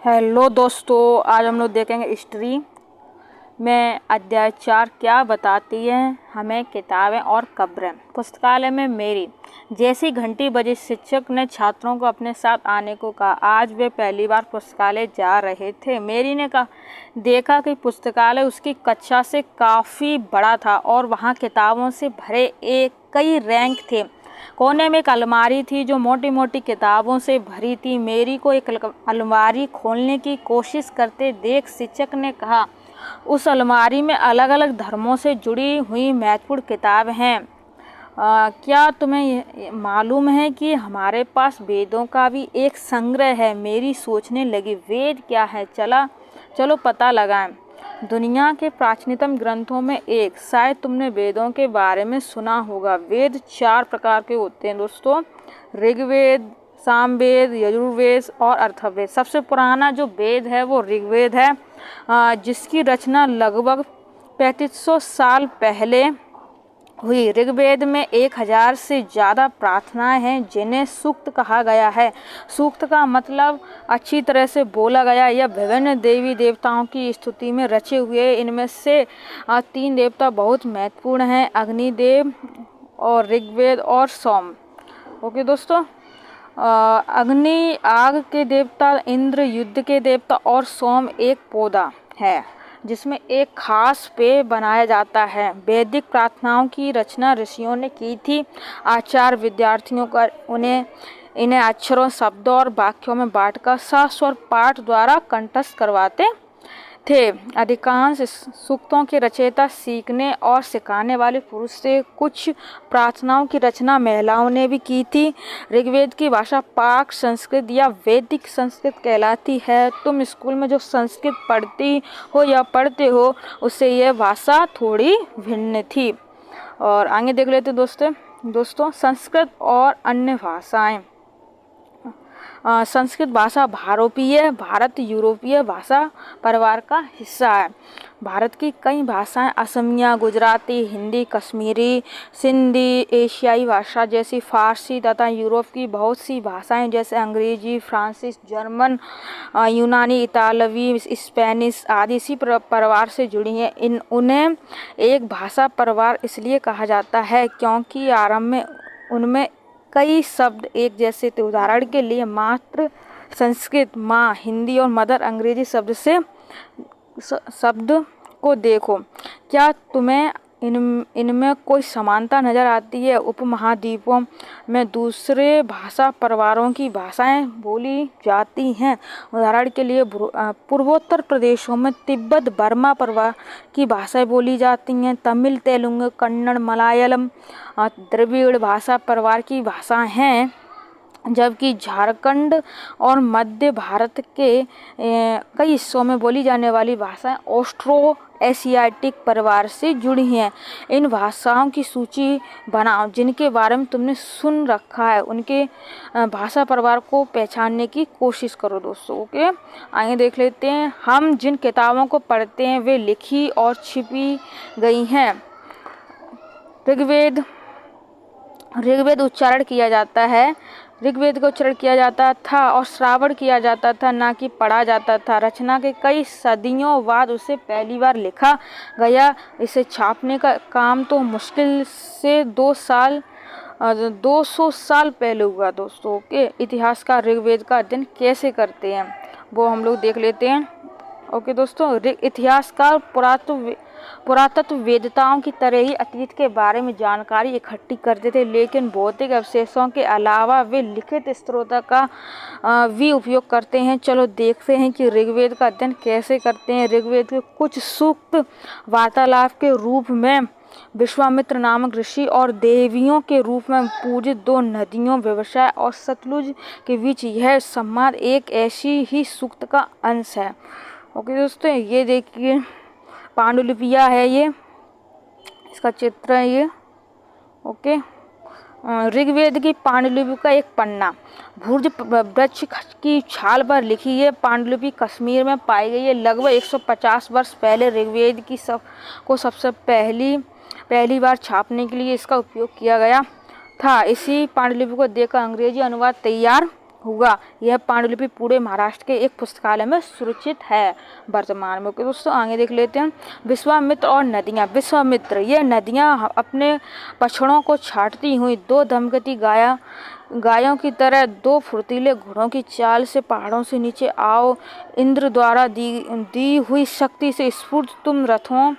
Hello दोस्तों, आज हम लोग देखेंगे हिस्ट्री में अध्याय 4 क्या बताती है हमें किताबें और कब्रें। पुस्तकालय में मेरी जैसी घंटी बजी, शिक्षक ने छात्रों को अपने साथ आने को कहा। आज वे पहली बार पुस्तकालय जा रहे थे। मेरी ने देखा कि पुस्तकालय उसकी कक्षा से काफ़ी बड़ा था और वहाँ किताबों से भरे कई रैंक थे। कोने में एक अलमारी थी जो मोटी मोटी किताबों से भरी थी। मेरी को एक अलमारी खोलने की कोशिश करते देख शिक्षक ने कहा, उस अलमारी में अलग अलग धर्मों से जुड़ी हुई महत्वपूर्ण किताबें हैं। क्या तुम्हें मालूम है कि हमारे पास वेदों का भी एक संग्रह है। मेरी सोचने लगी, वेद क्या है, चलो पता लगाएं। दुनिया के प्राचीनतम ग्रंथों में एक, शायद तुमने वेदों के बारे में सुना होगा। वेद 4 प्रकार के होते हैं दोस्तों, ऋग्वेद, सामवेद, यजुर्वेद और अथर्ववेद। सबसे पुराना जो वेद है वो ऋग्वेद है, जिसकी रचना लगभग 3500 साल पहले हुई। ऋग्वेद में 1000 से ज़्यादा प्रार्थनाएं हैं जिन्हें सूक्त कहा गया है। सूक्त का मतलब अच्छी तरह से बोला गया या विभिन्न देवी देवताओं की स्तुति में रचे हुए। इनमें से 3 देवता बहुत महत्वपूर्ण हैं, अग्निदेव और ऋग्वेद और सोम। ओके दोस्तों, अग्नि आग के देवता, इंद्र युद्ध के देवता और सोम एक पौधा है जिसमें एक खास पेय बनाया जाता है। वैदिक प्रार्थनाओं की रचना ऋषियों ने की थी। आचार्य विद्यार्थियों का इन्हें अक्षरों, शब्दों और वाक्यों में बांटकर सस्वर पाठ द्वारा कंठस्थ करवाते थे। अधिकांश सूक्तों के रचयिता सीखने और सिखाने वाले पुरुष थे। कुछ प्रार्थनाओं की रचना महिलाओं ने भी की थी। ऋग्वेद की भाषा पाक संस्कृत या वैदिक संस्कृत कहलाती है। तुम स्कूल में जो संस्कृत पढ़ती हो या पढ़ते हो उससे यह भाषा थोड़ी भिन्न थी। और आगे देख लेते दोस्तों संस्कृत और अन्य भाषाएं। संस्कृत भाषा भारत यूरोपीय भाषा परिवार का हिस्सा है। भारत की कई भाषाएं असमिया, गुजराती, हिंदी, कश्मीरी, सिंधी, एशियाई भाषा जैसी फारसी तथा यूरोप की बहुत सी भाषाएं जैसे अंग्रेजी, फ्रांसीसी, जर्मन, यूनानी, इतालवी, स्पेनिश आदि इसी परिवार से जुड़ी हैं। उन्हें एक भाषा परिवार इसलिए कहा जाता है क्योंकि आरंभ में उनमें कई शब्द एक जैसे थे। उदाहरण के लिए मातृ संस्कृत माँ, हिंदी और मदर अंग्रेजी शब्द को देखो। क्या तुम्हें इनमें कोई समानता नज़र आती है? उपमहाद्वीपों में दूसरे भाषा परिवारों की भाषाएं बोली जाती हैं। उदाहरण के लिए पूर्वोत्तर प्रदेशों में तिब्बत बर्मा परिवार की भाषाएं बोली जाती हैं। तमिल, तेलुगु, कन्नड़, मलयालम द्रविड़ भाषा परिवार की भाषाएं हैं, जबकि झारखंड और मध्य भारत के कई हिस्सों में बोली जाने वाली भाषाएं ऑस्ट्रो एशियाटिक परिवार से जुड़ी हैं। इन भाषाओं की सूची बनाओ जिनके बारे में तुमने सुन रखा है। उनके भाषा परिवार को पहचानने की कोशिश करो दोस्तों। ओके, आगे देख लेते हैं। हम जिन किताबों को पढ़ते हैं वे लिखी और छिपी गई हैं। ऋग्वेद उच्चारण किया जाता है। ऋग्वेद का उच्चारण किया जाता था और श्रावण किया जाता था, ना कि पढ़ा जाता था। रचना के कई सदियों बाद उसे पहली बार लिखा गया। इसे छापने का काम तो मुश्किल से 200 साल पहले हुआ दोस्तों। के इतिहासकार ऋग्वेद का अध्ययन कैसे करते हैं वो हम लोग देख लेते हैं। ओके दोस्तों, इतिहासकार पुरातत्व वेदताओं की तरह ही अतीत के बारे में जानकारी इकट्ठी करते थे, लेकिन भौतिक अवशेषों के अलावा वे लिखित स्रोतों का भी उपयोग करते हैं। चलो देखते हैं कि ऋग्वेद का अध्ययन कैसे करते हैं। ऋग्वेद के कुछ सूक्त वार्तालाप के रूप में विश्वामित्र नामक ऋषि और देवियों के रूप में पूजित 2 नदियों व्यवसाय और सतलुज के बीच यह संवाद एक ऐसी ही सूक्त का अंश है। ओके दोस्तों, ये देखिए पांडुलिपिया है, ये इसका चित्र है ये। ओके, ऋग्वेद की पांडुलिपि का एक पन्ना भुर्ज वृक्ष की छाल पर लिखी है। पांडुलिपि कश्मीर में पाई गई है। लगभग 150 वर्ष पहले ऋग्वेद की सबसे पहली बार छापने के लिए इसका उपयोग किया गया था। इसी पांडुलिपि को देखकर अंग्रेजी अनुवाद तैयार हुआ। यह पांडुलिपि पूरे महाराष्ट्र के एक पुस्तकालय में सुरक्षित है वर्तमान में। ओके दोस्तों, आगे देख लेते हैं विश्वामित्र और नदियाँ। विश्वामित्र, ये नदियाँ अपने बछड़ों को छाटती हुई दो दमकती गायों की तरह दो फुर्तीले घोड़ों की चाल से पहाड़ों से नीचे आओ। इंद्र द्वारा दी हुई शक्ति से स्फूर्त तुम रथों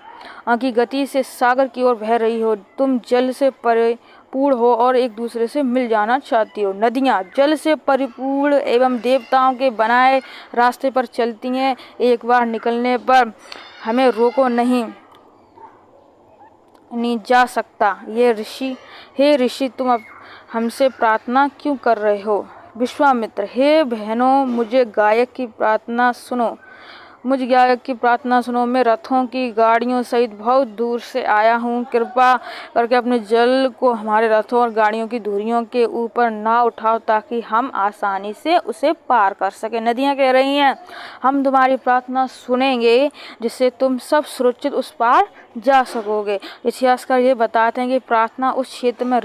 की गति से सागर की ओर बह रही हो। तुम जल से परिपूर्ण हो और एक दूसरे से मिल जाना चाहती हो। नदियाँ जल से परिपूर्ण एवं देवताओं के बनाए रास्ते पर चलती हैं। एक बार निकलने पर हमें रोको नहीं जा सकता। हे ऋषि, तुम अब हमसे प्रार्थना क्यों कर रहे हो? विश्वामित्र, हे बहनों, मुझे गायक की प्रार्थना सुनो। मैं रथों की गाड़ियों सहित बहुत दूर से आया हूँ। कृपा करके अपने जल को हमारे रथों और गाड़ियों की धुरियों के ऊपर ना उठाओ ताकि हम आसानी से उसे पार कर सके। नदियाँ कह रही हैं, हम तुम्हारी प्रार्थना सुनेंगे जिससे तुम सब सुरक्षित उस पार जा सकोगे। इतिहासकार ये बताते हैं कि प्रार्थना उस क्षेत्र में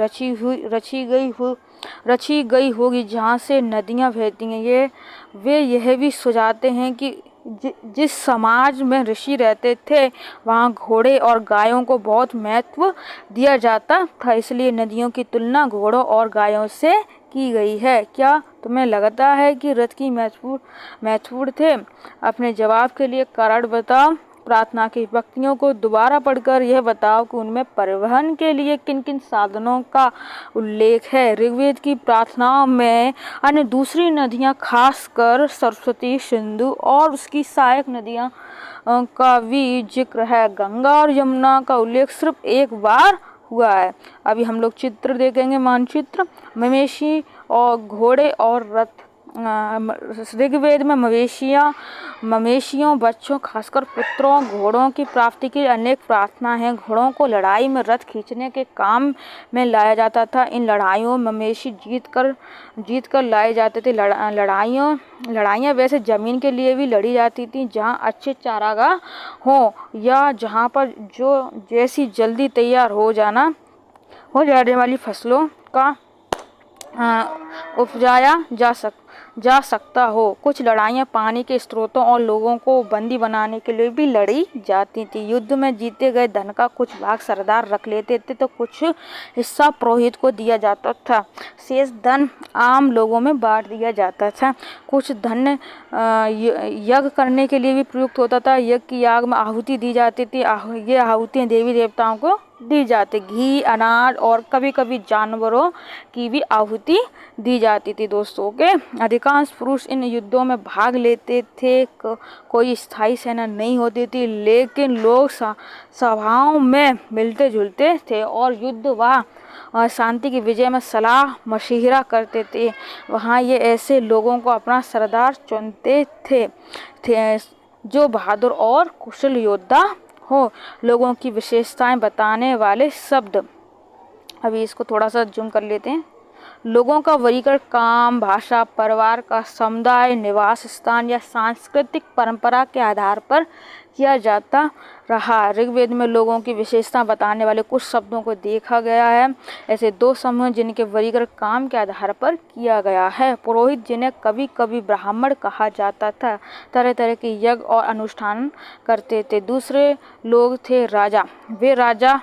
रची गई होगी जहाँ से नदियाँ बहती हैं। वे यह भी सुझाते हैं कि जिस समाज में ऋषि रहते थे वहाँ घोड़े और गायों को बहुत महत्व दिया जाता था, इसलिए नदियों की तुलना घोड़ों और गायों से की गई है। क्या तुम्हें लगता है कि रथ की महत्वपूर्ण थे? अपने जवाब के लिए कारण बताओ। प्रार्थना की पंक्तियों को दोबारा पढ़कर यह बताओ कि उनमें परिवहन के लिए किन किन साधनों का उल्लेख है। ऋग्वेद की प्रार्थनाओं में अन्य दूसरी नदियाँ, खासकर सरस्वती, सिंधु और उसकी सहायक नदियाँ का भी जिक्र है। गंगा और यमुना का उल्लेख सिर्फ एक बार हुआ है। अभी हम लोग चित्र देखेंगे, मानचित्र। मवेशी और घोड़े और रथ। ऋग्वेद में मवेशियों, बच्चों, खासकर पुत्रों, घोड़ों की प्राप्ति की अनेक प्रार्थना हैं। घोड़ों को लड़ाई में रथ खींचने के काम में लाया जाता था। इन लड़ाइयों में मवेशी जीत कर लाए जाते थे। लड़ाइयाँ वैसे जमीन के लिए भी लड़ी जाती थी जहाँ अच्छे चारागाह हो या जहाँ पर जैसी जल्दी तैयार हो जाने वाली फसलों का उपजाया जा सकता हो। कुछ लड़ाइयाँ पानी के स्रोतों और लोगों को बंदी बनाने के लिए भी लड़ी जाती थी। युद्ध में जीते गए धन का कुछ भाग सरदार रख लेते थे तो कुछ हिस्सा पुरोहित को दिया जाता था। शेष धन आम लोगों में बांट दिया जाता था। कुछ धन यज्ञ करने के लिए भी प्रयुक्त होता था। यज्ञ की आग में आहुति दी जाती थी। ये आहुतियाँ देवी देवताओं को दी जाती। घी, अनाज और कभी कभी जानवरों की भी आहुति दी जाती थी। दोस्तों के अधिकांश पुरुष इन युद्धों में भाग लेते थे। कोई स्थायी सेना नहीं होती थी, लेकिन लोग सभाओं में मिलते जुलते थे और युद्ध व शांति की विजय में सलाह मशविरा करते थे। वहाँ ये ऐसे लोगों को अपना सरदार चुनते थे जो बहादुर और कुशल योद्धा हो। लोगों की विशेषताएं बताने वाले शब्द, अभी इसको थोड़ा सा जूम कर लेते हैं। लोगों का वर्गीकरण काम, भाषा, परिवार का समुदाय, निवास स्थान या सांस्कृतिक परंपरा के आधार पर किया जाता रहा। ऋग्वेद में लोगों की विशेषता बताने वाले कुछ शब्दों को देखा गया है। ऐसे दो समूह जिनके वर्गीकरण काम के आधार पर किया गया है। पुरोहित, जिन्हें कभी कभी ब्राह्मण कहा जाता था, तरह तरह के यज्ञ और अनुष्ठान करते थे। दूसरे लोग थे राजा।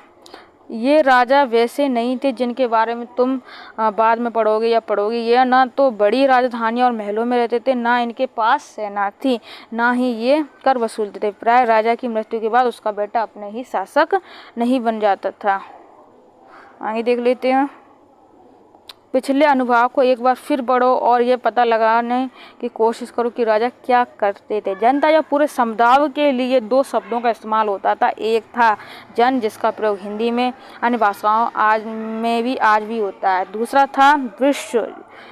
ये राजा वैसे नहीं थे जिनके बारे में तुम बाद में पढ़ोगे। ये ना तो बड़ी राजधानियों और महलों में रहते थे, ना इनके पास सेना थी, ना ही ये कर वसूलते थे। प्राय राजा की मृत्यु के बाद उसका बेटा अपने ही शासक नहीं बन जाता था। आगे देख लेते हैं। पिछले अनुभव को एक बार फिर पढ़ो और ये पता लगाने की कोशिश करो कि राजा क्या करते थे। जनता या पूरे समुदाय के लिए दो शब्दों का इस्तेमाल होता था। एक था जन, जिसका प्रयोग हिंदी में अन्य भाषाओं में आज भी होता है। दूसरा था वैश्य,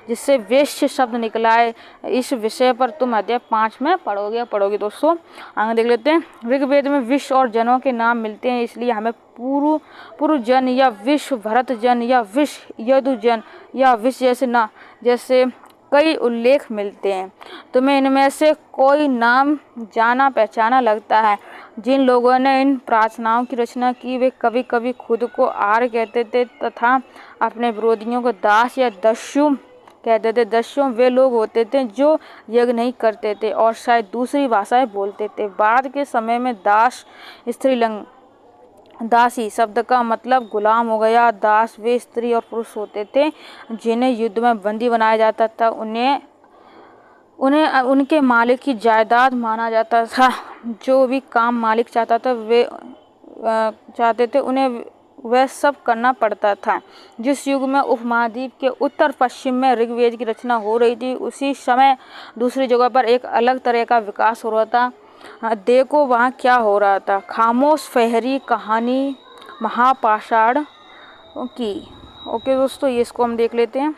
जिससे वैश्य शब्द निकला है। इस विषय पर तुम अध्याय 5 में पढ़ोगे। दोस्तों आगे देख लेते हैं। ऋग्वेद में विश्व और जनों के नाम मिलते हैं, इसलिए हमें पुरु जन या विश्व, भरत जन या विश्व, यदु जन या विश्व जैसे कई उल्लेख मिलते हैं। तुम्हें इनमें से कोई नाम जाना पहचाना लगता है? जिन लोगों ने इन प्रार्थनाओं की रचना की वे कभी कभी खुद को आर्य कहते थे तथा अपने विरोधियों को दास या दस्यु कहते थे। दस्युओं वे लोग होते थे जो यज्ञ नहीं करते थे और शायद दूसरी भाषाएं बोलते थे। बाद के समय में दास, स्त्रीलिंग, दासी शब्द का मतलब गुलाम हो गया। दास वे स्त्री और पुरुष होते थे जिन्हें युद्ध में बंदी बनाया जाता था। उन्हें उनके मालिक की जायदाद माना जाता था। जो भी काम मालिक चाहता था वे चाहते थे उन्हें वह सब करना पड़ता था। जिस युग में उपमहाद्वीप के उत्तर पश्चिम में ऋग्वेद की रचना हो रही थी, उसी समय दूसरी जगह पर एक अलग तरह का विकास हो रहा था। देखो वहाँ क्या हो रहा था। खामोश फहरी कहानी महापाषाण की। ओके दोस्तों, ये इसको हम देख लेते हैं।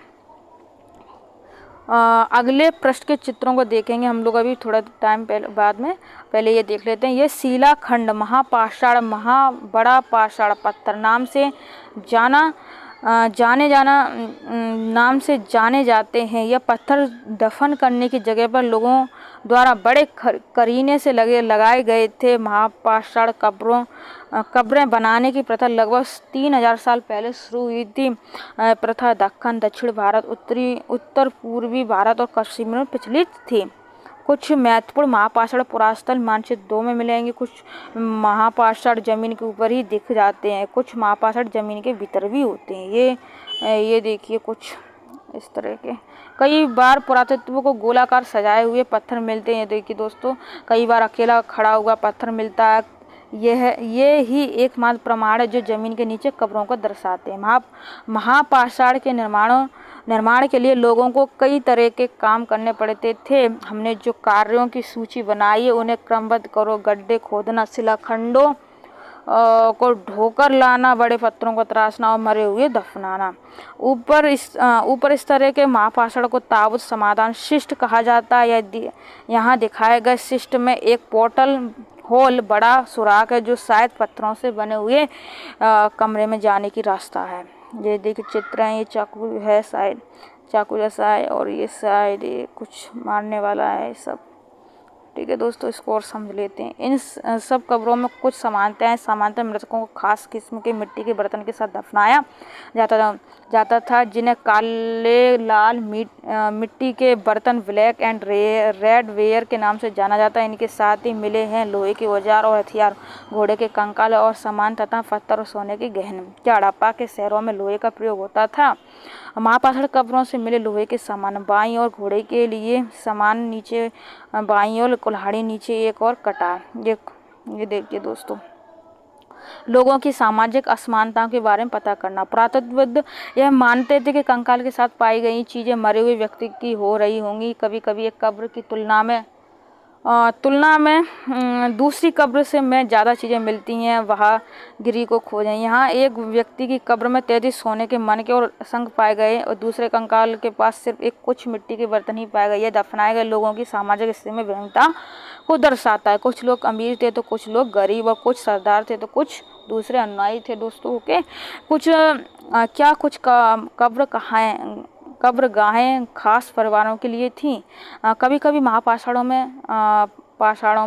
अगले पृष्ठ के चित्रों को देखेंगे हम लोग अभी थोड़ा टाइम बाद में। पहले ये देख लेते हैं। ये शिलाखंड महापाषाण, बड़ा पाषाण पत्थर नाम से नाम से जाने जाते हैं। यह पत्थर दफन करने की जगह पर लोगों द्वारा बड़े करीने से लगाए गए थे। महापाषाण कब्रें बनाने की प्रथा लगभग 3000 साल पहले शुरू हुई थी। प्रथा दक्कन, दक्षिण भारत, उत्तर पूर्वी भारत और कश्मीर में प्रचलित थी। कुछ महत्वपूर्ण महापाषाण पुरास्थल मानचित्र 2 में मिलेंगे। कुछ महापाषाण जमीन के ऊपर ही दिख जाते हैं, कुछ महापाषाण जमीन के भीतर भी होते हैं। ये देखिए कुछ इस तरह के। कई बार पुरातत्व को गोलाकार सजाए हुए पत्थर मिलते हैं। देखिए दोस्तों, कई बार अकेला खड़ा हुआ पत्थर मिलता है। ये ही एकमात्र प्रमाण है जो जमीन के नीचे कब्रों को दर्शाते हैं। महापाषाण के निर्माण के लिए लोगों को कई तरह के काम करने पड़ते थे। हमने जो कार्यों की सूची बनाई है उन्हें क्रमबद्ध करो। गड्ढे खोदना, शिलाखंडों को ढोकर लाना, बड़े पत्थरों को तराशना और मरे हुए दफनाना। ऊपर इस तरह के महापाषाण को ताबूत समाधान शिष्ट कहा जाता है। यहाँ दिखाए गए शिष्ट में एक पोर्टल होल, बड़ा सुराख है जो शायद पत्थरों से बने हुए कमरे में जाने की रास्ता है। ये देखिए चित्र है। ये चाकू है, शायद चाकू जैसा है, और ये शायद ये कुछ मारने वाला है सब। ठीक है दोस्तों, इसको और समझ लेते हैं। इन सब कब्रों में कुछ समानताएं। सामान्यतः मृतकों को खास किस्म के मिट्टी के बर्तन के साथ दफनाया जाता था जिन्हें काले लाल मिट्टी के बर्तन, ब्लैक एंड रेड वेयर के नाम से जाना जाता है। इनके साथ ही मिले हैं लोहे के औजार और हथियार, घोड़े के कंकाल और सामान तथा पत्थर और सोने के गहने। हड़प्पा के शहरों में लोहे का प्रयोग होता था। महापाषाण कब्रों से मिले लोहे के सामान, बाईं और घोड़े के लिए सामान नीचे, बाईं और कुल्हाड़ी नीचे एक और कटार। ये देखिए दोस्तों, लोगों की सामाजिक असमानताओं के बारे में पता करना। पुरातत्वविद यह मानते थे कि कंकाल के साथ पाई गई चीजें मरे हुए व्यक्ति की हो रही होंगी। कभी कभी एक कब्र की तुलना में दूसरी कब्र से में ज़्यादा चीज़ें मिलती हैं। वहाँ गिरी को खोजें। यहाँ एक व्यक्ति की कब्र में 33 सोने के मनके और शंख पाए गए और दूसरे कंकाल के पास सिर्फ कुछ मिट्टी के बर्तन ही पाए गए। यह दफनाए गए लोगों की सामाजिक स्थिति में भिन्नता को दर्शाता है। कुछ लोग अमीर थे तो कुछ लोग गरीब, और कुछ सरदार थे तो कुछ दूसरे अनुयायी थे दोस्तों के। कुछ कब्रगाहें खास परिवारों के लिए थीं। कभी कभी महापाषाणों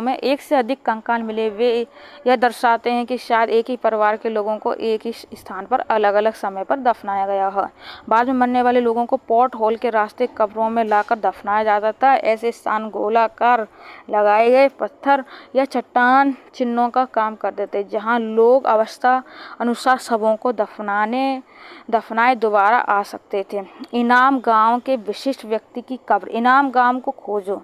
में एक से अधिक कंकाल मिले। वे यह दर्शाते हैं कि शायद एक ही परिवार के लोगों को एक ही स्थान पर अलग अलग समय पर दफनाया गया है। बाद में मरने वाले लोगों को पोर्ट होल के रास्ते कब्रों में लाकर दफनाया जाता था। ऐसे स्थान गोलाकार लगाए गए पत्थर या चट्टान चिन्हों का काम करते थे जहां लोग अवस्था अनुसार शवों को दफनाए दोबारा आ सकते थे। इनाम गांव के विशिष्ट व्यक्ति की कब्र। इनाम गांव को खोजो।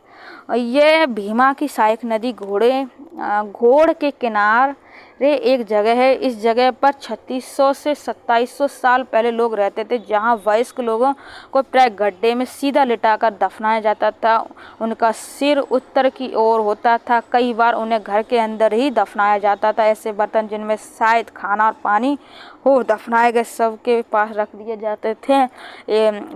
यह भीमा की सहायक नदी घोड़ के किनारे एक जगह है। इस जगह पर 3600 से 2700 साल पहले लोग रहते थे, जहां वयस्क लोगों को प्राय गड्ढे में सीधा लिटाकर दफनाया जाता था। उनका सिर उत्तर की ओर होता था। कई बार उन्हें घर के अंदर ही दफनाया जाता था। ऐसे बर्तन जिनमें शायद खाना और पानी हो दफनाए गए शव के पास रख दिए जाते थे।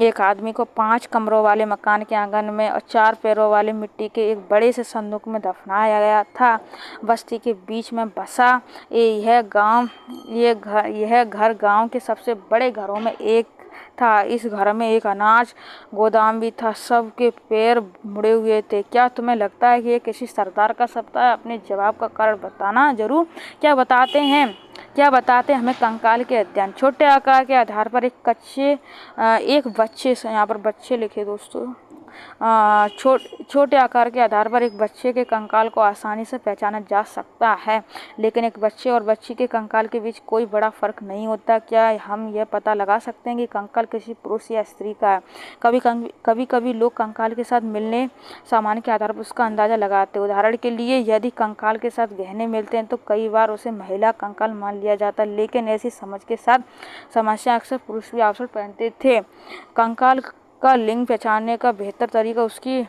एक आदमी को 5 कमरों वाले मकान के आंगन में और 4 पैरों वाले मिट्टी के एक बड़े से संदूक में दफनाया गया था। बस्ती के बीच में बसा यह घर गांव के सबसे बड़े घरों में था। इस घर में एक अनाज गोदाम भी था। सबके पैर मुड़े हुए थे। क्या तुम्हें लगता है कि ये किसी सरदार का शब्द है? अपने जवाब का कारण बताना जरूर। क्या बताते हैं हमें कंकाल के अध्ययन। छोटे आकार के आधार पर एक बच्चे से, यहाँ पर बच्चे लिखे दोस्तों, छोटे आकार के आधार पर एक बच्चे के कंकाल को आसानी से पहचाना जा सकता है, लेकिन एक बच्चे और बच्ची के कंकाल के बीच कोई बड़ा फर्क नहीं होता। क्या हम यह पता लगा सकते हैं कि कंकाल किसी पुरुष या स्त्री का है? कभी लोग कंकाल के साथ मिलने सामान के आधार पर उसका अंदाजा लगाते हैं। उदाहरण के लिए, यदि कंकाल के साथ गहने मिलते हैं तो कई बार उसे महिला कंकाल मान लिया जाता है, लेकिन ऐसी समझ के साथ समस्या अक्सर पुरुष भी आभूषण पहनते थे। कंकाल का लिंग पहचानने का बेहतर तरीका उसकी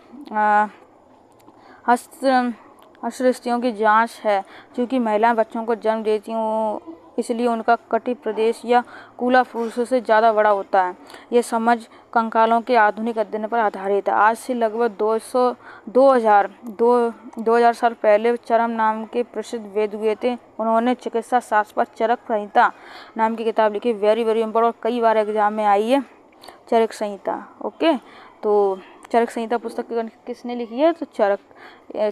हस्तस्थितियों की जांच है। क्योंकि महिलाएं बच्चों को जन्म देती हैं, इसलिए उनका कटी प्रदेश या कूला पुरुषों से ज़्यादा बड़ा होता है। ये समझ कंकालों के आधुनिक अध्ययन पर आधारित है। आज से लगभग 2000 साल पहले चरक नाम के प्रसिद्ध वैद्य हुए थे। उन्होंने चिकित्सा शास्त्र पर चरक संहिता नाम की किताब लिखी। वेरी इम्पोर्टेंट और कई बार एग्जाम में आई है चरक संहिता। ओके, तो चरक संहिता पुस्तक किसने लिखी है? तो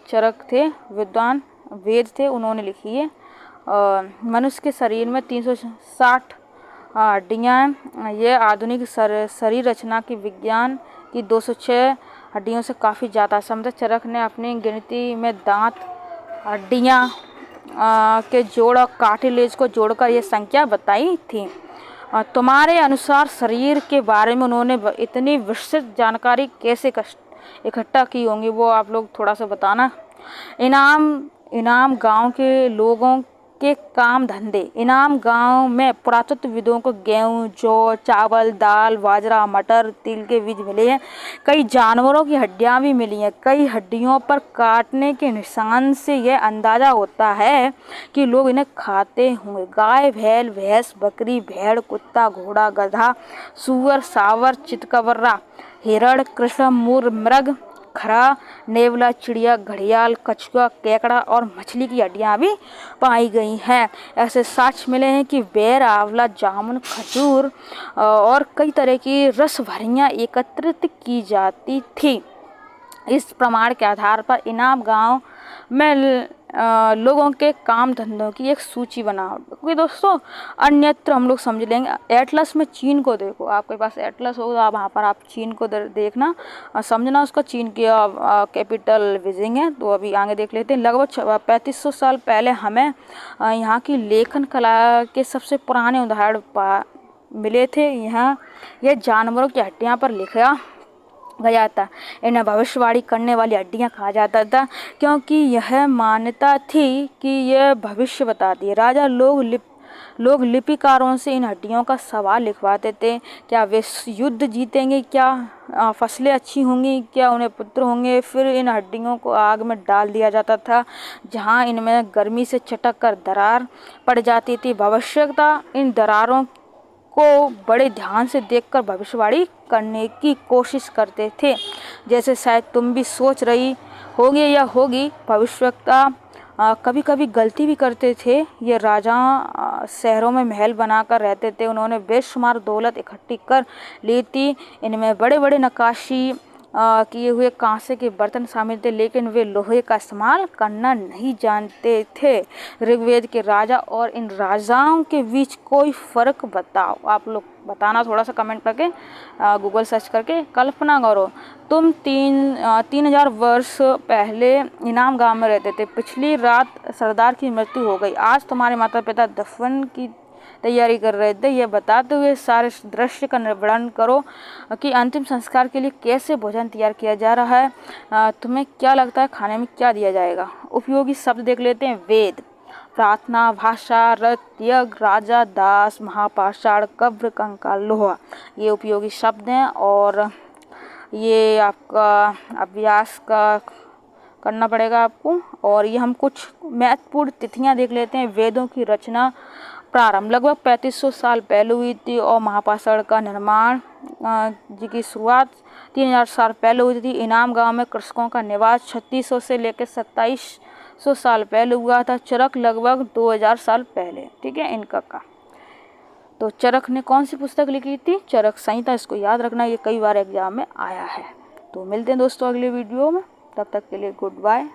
चरक थे, विद्वान वेद थे, उन्होंने लिखी है। मनुष्य के शरीर में 360 हड्डियाँ हैं। यह आधुनिक शरीर रचना की विज्ञान की 206 हड्डियों से काफ़ी ज़्यादा समझा। चरक ने अपनी गिनती में दांत, हड्डियाँ के जोड़ और कार्टिलेज को जोड़कर ये संख्या बताई थी। तुम्हारे अनुसार शरीर के बारे में उन्होंने इतनी विस्तृत जानकारी कैसे इकट्ठा की होंगी, वो आप लोग थोड़ा सा बताना। इनाम गांव के लोगों के काम धंधे। इनाम गांव में पुरातत्वविदों को गेहूं, जौ, चावल, दाल, बाजरा, मटर, तिल के बीज मिले हैं। कई जानवरों की हड्डियां भी मिली हैं। कई हड्डियों पर काटने के निशान से यह अंदाजा होता है कि लोग इन्हें खाते होंगे। गाय, बैल, भैंस, बकरी, भेड़, कुत्ता, घोड़ा, गधा, सूअर, सांवर, चितकबरा, हिरण, कृष्ण, मृग, खरा, नेवला, चिड़िया, घड़ियाल, कछुआ, केकड़ा और मछली की हड्डियां भी पाई गई हैं। ऐसे साक्ष्य मिले हैं कि बेर, आंवला, जामुन, खजूर और कई तरह की रस भरियां एकत्रित की जाती थी। इस प्रमाण के आधार पर इनाम गांव में लोगों के काम धंधों की एक सूची बनाओ। क्योंकि दोस्तों अन्यत्र हम लोग समझ लेंगे। एटलस में चीन को देखो, आपके पास एटलस होगा, आप वहाँ पर आप चीन को देखना और समझना उसका। चीन की कैपिटल बीजिंग है। तो अभी आगे देख लेते हैं। लगभग 3500 साल पहले हमें यहाँ की लेखन कला के सबसे पुराने उदाहरण मिले थे। यह जानवरों की हड्डियाँ पर लिखा गया था। इन्हें भविष्यवाणी करने वाली हड्डियां कहा जाता था, क्योंकि यह मान्यता थी कि यह भविष्य बताती है। राजा लोग लिपिकारों से इन हड्डियों का सवाल लिखवाते थे। क्या वे युद्ध जीतेंगे? क्या फसलें अच्छी होंगी? क्या उन्हें पुत्र होंगे? फिर इन हड्डियों को आग में डाल दिया जाता था, जहां इनमें गर्मी से चटक कर दरार पड़ जाती थी। भविष्यवक्ता इन दरारों को बड़े ध्यान से देखकर भविष्यवाणी करने की कोशिश करते थे। जैसे शायद तुम भी सोच रही होगी या होगी, भविष्यवक्ता कभी कभी गलती भी करते थे। ये राजा शहरों में महल बनाकर रहते थे। उन्होंने बेशुमार दौलत इकट्ठी कर ली थी। इनमें बड़े बड़े नक्काशी किए हुए कांसे के बर्तन शामिल थे, लेकिन वे लोहे का इस्तेमाल करना नहीं जानते थे। ऋग्वेद के राजा और इन राजाओं के बीच कोई फर्क बताओ। आप लोग बताना थोड़ा सा कमेंट करके, गूगल सर्च करके। कल्पना करो तुम 3000 वर्ष पहले इनाम गांव में रहते थे। पिछली रात सरदार की मृत्यु हो गई। आज तुम्हारे माता पिता दफन की तैयारी कर रहे थे। यह बताते हुए सारे दृश्य का वर्णन करो कि अंतिम संस्कार के लिए कैसे भोजन तैयार किया जा रहा है। तुम्हें क्या लगता है खाने में क्या दिया जाएगा? उपयोगी शब्द देख लेते हैं। वेद, प्रार्थना, भाषा, रथ, यज्ञ, राजा, दास, महापाषाण, कब्र, कंकाल, लोहा, ये उपयोगी शब्द हैं। और ये आपका अभ्यास का करना पड़ेगा आपको। और ये हम कुछ महत्वपूर्ण तिथियां देख लेते हैं। वेदों की रचना प्रारंभ लगभग 3500 साल पहले हुई थी और महापाषाण का निर्माण जी की शुरुआत 3000 साल पहले हुई थी। इनाम गांव में कृषकों का निवास 3600 से लेकर 2700 साल पहले हुआ था। चरक लगभग 2000 साल पहले। ठीक है, इनका का तो चरक ने कौन सी पुस्तक लिखी थी? चरक संहिता। इसको याद रखना, ये कई बार एग्जाम में आया है। तो मिलते हैं दोस्तों अगले वीडियो में, तब तक के लिए गुड बाय।